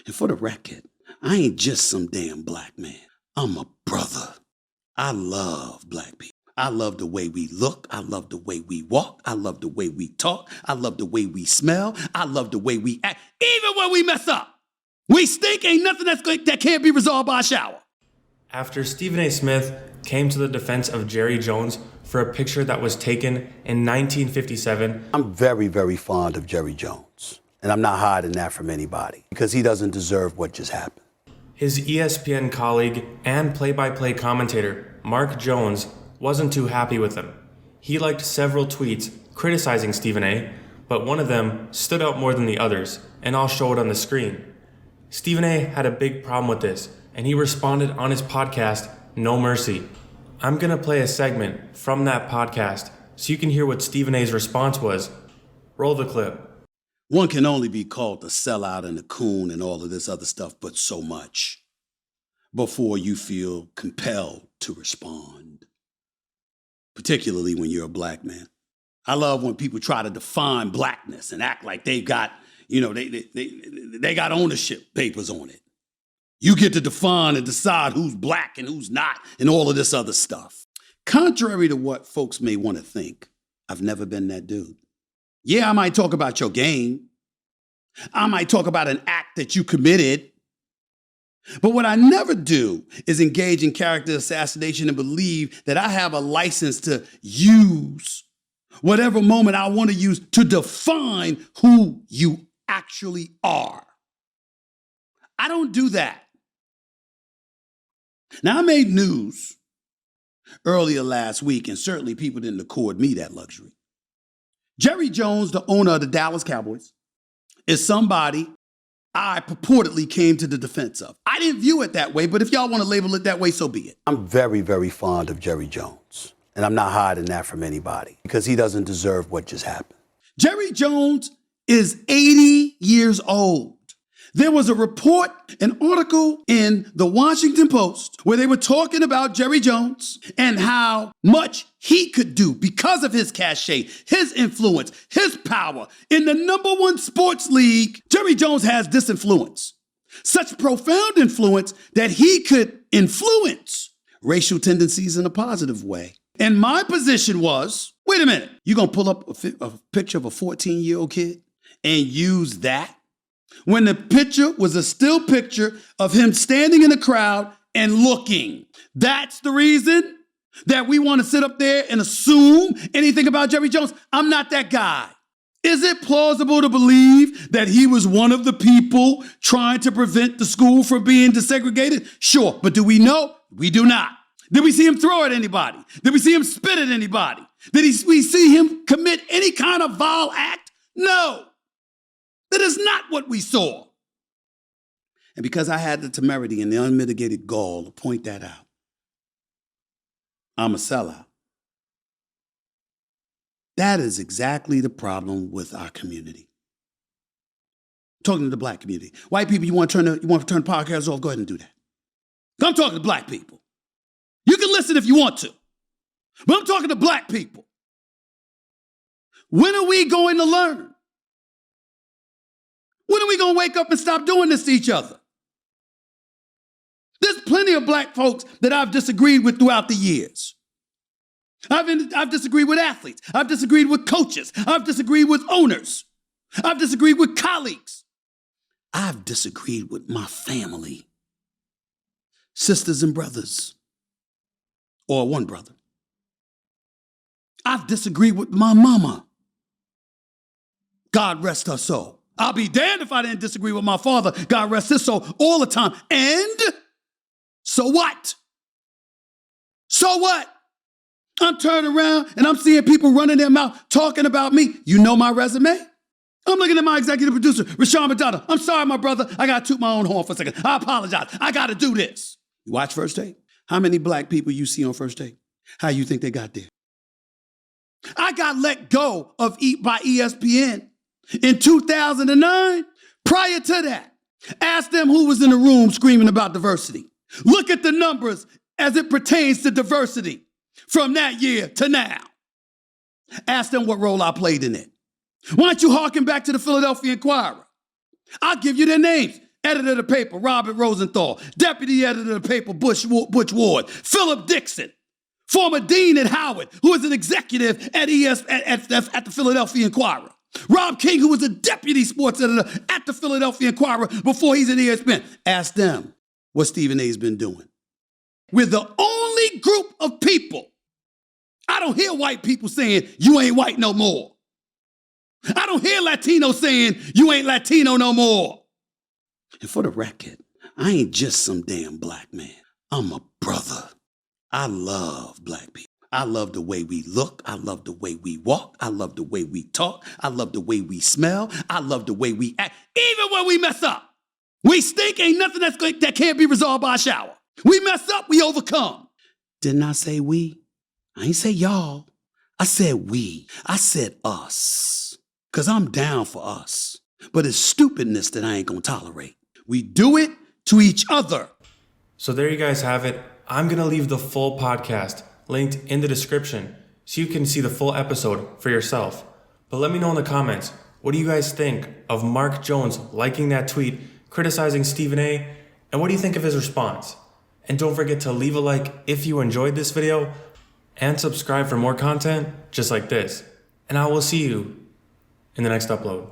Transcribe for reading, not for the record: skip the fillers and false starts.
And for the record, I ain't just some damn black man. I'm a brother. I love black people. I love the way we look. I love the way we walk. I love the way we talk. I love the way we smell. I love the way we act. Even when we mess up, we stink. Ain't nothing that can't be resolved by a shower. After Stephen A. Smith came to the defense of Jerry Jones for a picture that was taken in 1957. I'm very, very fond of Jerry Jones. And I'm not hiding that from anybody because he doesn't deserve what just happened. His ESPN colleague and play-by-play commentator, Mark Jones, wasn't too happy with him. He liked several tweets criticizing Stephen A., but one of them stood out more than the others, and I'll show it on the screen. Stephen A. had a big problem with this, and he responded on his podcast, No Mercy. I'm going to play a segment from that podcast so you can hear what Stephen A.'s response was. Roll the clip. One can only be called the sellout and the coon and all of this other stuff, but so much before you feel compelled to respond, particularly when you're a black man. I love when people try to define blackness and act like they've got, they got ownership papers on it. You get to define and decide who's black and who's not and all of this other stuff. Contrary to what folks may want to think, I've never been that dude. Yeah, I might talk about your game. I might talk about an act that you committed. But what I never do is engage in character assassination and believe that I have a license to use whatever moment I want to use to define who you actually are. I don't do that. Now, I made news earlier last week, and certainly people didn't accord me that luxury. Jerry Jones, the owner of the Dallas Cowboys, is somebody I purportedly came to the defense of. I didn't view it that way, but if y'all want to label it that way, so be it. I'm very, very fond of Jerry Jones, and I'm not hiding that from anybody because he doesn't deserve what just happened. Jerry Jones is 80 years old. There was a report, an article in the Washington Post where they were talking about Jerry Jones and how much he could do because of his cachet, his influence, his power. In the number one sports league, Jerry Jones has this influence, such profound influence that he could influence racial tendencies in a positive way. And my position was, wait a minute, you're going to pull up a picture of a 14-year-old kid and use that? When the picture was a still picture of him standing in the crowd and looking. That's the reason that we want to sit up there and assume anything about Jerry Jones. I'm not that guy. Is it plausible to believe that he was one of the people trying to prevent the school from being desegregated? Sure, but do we know? We do not. Did we see him throw at anybody? Did we see him spit at anybody? Did we see him commit any kind of vile act? No. That is not what we saw. And because I had the temerity and the unmitigated gall to point that out, I'm a sellout. That is exactly the problem with our community. I'm talking to the black community. White people, you want to turn the podcast off? Go ahead and do that. I'm talking to black people. You can listen if you want to, but I'm talking to black people. When are we going to learn? When are we going to wake up and stop doing this to each other? There's plenty of black folks that I've disagreed with throughout the years. I've disagreed with athletes. I've disagreed with coaches. I've disagreed with owners. I've disagreed with colleagues. I've disagreed with my family, sisters and brothers, or one brother. I've disagreed with my mama. God rest her soul. I'll be damned if I didn't disagree with my father, God rest his soul, all the time. And so what? So what? I'm turning around and I'm seeing people running their mouth talking about me. You know my resume? I'm looking at my executive producer, Rashawn Madonna. I'm sorry, my brother. I got to toot my own horn for a second. I apologize. I got to do this. You watch First Take? How many black people you see on First Take? How you think they got there? I got let go of by ESPN in 2009. Prior to that, ask them who was in the room screaming about diversity. Look at the numbers as it pertains to diversity from that year to now. Ask them what role I played in it. Why don't you harken back to the Philadelphia Inquirer? I'll give you their names. editor of the paper, Robert Rosenthal, deputy editor of the paper, Butch Ward, Philip Dixon, former dean at Howard, who was an executive at at the Philadelphia Inquirer. Rob King, who was a deputy sports editor at the Philadelphia Inquirer before he's at ESPN. Ask them what Stephen A's been doing. We're the only group of people. I don't hear white people saying, you ain't white no more. I don't hear Latinos saying, you ain't Latino no more. And for the record, I ain't just some damn black man. I'm a brother. I love black people. I love the way we look. I love the way we walk. I love the way we talk. I love the way we smell. I love the way we act. Even when we mess up, we stink. Ain't nothing that can't be resolved by a shower. We mess up, we overcome. Didn't I say we? I ain't say y'all. I said we. I said us. Because I'm down for us. But it's stupidness that I ain't going to tolerate. We do it to each other. So there you guys have it. I'm going to leave the full podcast linked in the description so you can see the full episode for yourself. But let me know in the comments, what do you guys think of Mark Jones liking that tweet, criticizing Stephen A, and what do you think of his response? And don't forget to leave a like if you enjoyed this video and subscribe for more content just like this. And I will see you in the next upload.